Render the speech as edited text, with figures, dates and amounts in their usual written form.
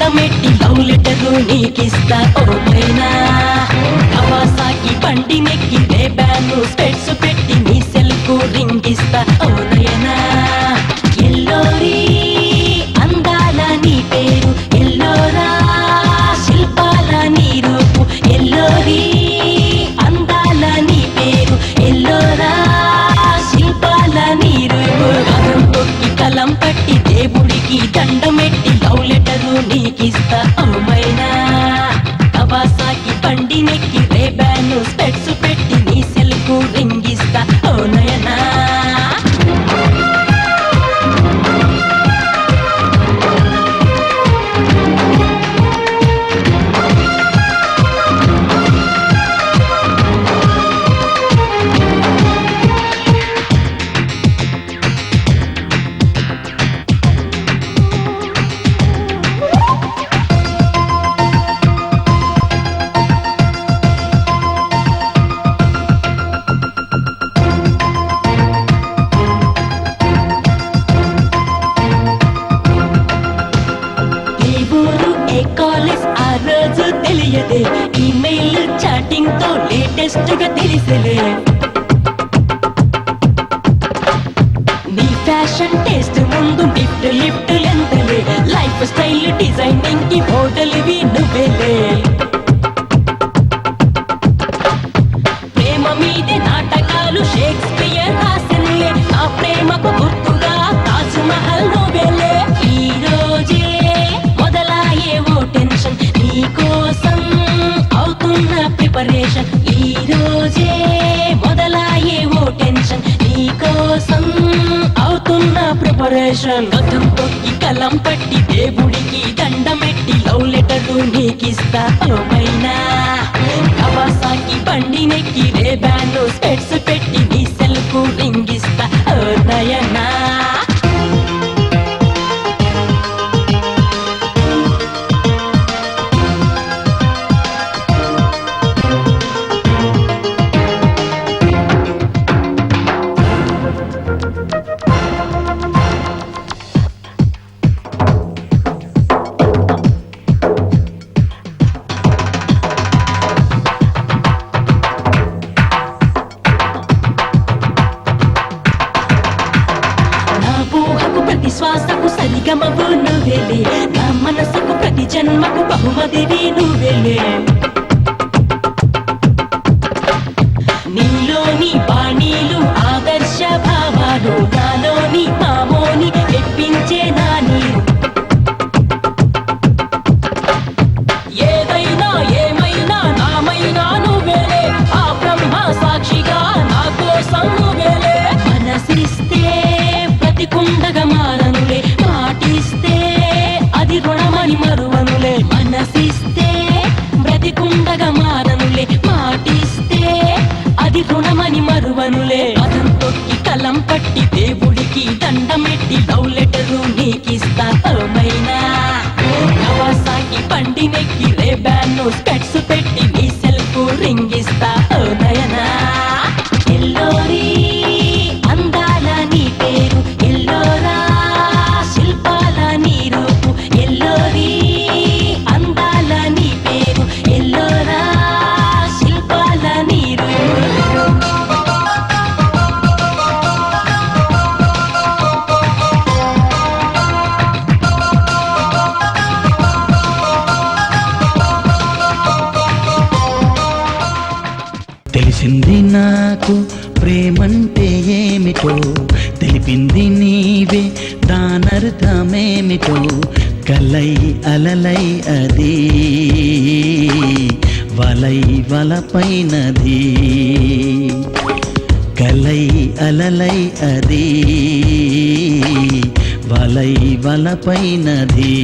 దండమెట్టి love letter నీకిస్తా ఓ మైనా. Kawasaki బండి నెక్కి రేబాను స్పెట్స్ పెట్టి నీ సెల్కు రింగిస్తా ఓ నయనా. ఎల్లోరీ అందాల నీ పేరు ఎల్లోరా, శిల్పాల నీ రూపు ఎల్లోరీ అందాల నీ పేరు ఎల్లోరా, శిల్పాల నీ రూపు. కలం తొక్కి కలం పట్టి దేవుడికి దండమెట్టి లవ్ లెటరు నీకిస్తా ఓ మైనా. కవాసాకి బండి నెక్కి రేబాను స్పెట్స్ పెట్టి నీ సెల్కు రింగిస్తా ఓ నయనా. కాలేజ్ ఆ రోజు తెలియదే, ఈమెయిల్ చాటింగ్ తో లేటెస్ట్ గా తెలిసలే. నీ ఫ్యాషన్ టేస్ట్ ముందు లిఫ్ట్ లిఫ్ట్ ఎంతలే, లైఫ్ స్టైల్ డిజైనింగ్ కి మోడల్వి నువ్వేలే. ప్రేమ మీదే నాటకాలు షేక్స్పియర్ రాసనులే, నా ప్రేమకు గుర్తుగా తాజ్ మహల్ నువ్వేలే. ఈ రోజే నీకోసం అవుతున్న ప్రిపరేషన్, ఈ రోజే మొదలాయే ఓ టెన్షన్, నీకోసం అవుతున్న ప్రిపరేషన్. కథం తొక్కి కలం పట్టి దేవుడికి దండమెట్టి లవ్ లెటరు నీకిస్తా ఓ మైనా. కవాసాకి బండి నెక్కి రేబాను స్పెట్స్ పెట్టి నీ సెల్కు రింగిస్తా ఓ నయనా. ప్రతి శ్వాసకు సరిగమవు నువ్వేలే, నా మనసుకు ప్రతి జన్మకు బహుమతివి నువ్వేలే. నీలోని బాణీలు ఆదర్శ భావాలు, నాలోని మామోని తెప్పించే నా నీరు. ఏదైనా ఏమైనా నామైనా నువ్వేలే, ఆ బ్రహ్మ సాక్షిగా నా కోసం నువ్వేలే. మనసిస్తే కుండగా మారనులే, మాటిస్తే అది రుణమని మరువనులే. మనసిస్తే బ్రతికుండగా మారనులే, మాటిస్తే అది రుణమని మరువనులే. అదం తొక్కి కలం పట్టి దేవుడికి దండమెట్టి లవ్ లెటరు నీకిస్తా ఓ మైనా. కవాసాకి బండి నెక్కి రేబాను స్పెట్స్ పెట్టి నీ సెల్కు రింగిస్తా ఓ నయనా. ఎల్లోరీ అందాల నీ పేరు ఎల్లోరా, శిల్పాల నీ రూపు ఎల్లోరీ అందాల నీ పేరు ఎల్లోరా, శిల్పాల నీ రూపు. తెలిసింది నాకు ప్రేమంటే ఏమిటో, తెలిపింది నీవే దానర్థమేమిటో. కలై అలలై అది వలై వలపైనది, కలై అలలై అది వలై వలపైనది.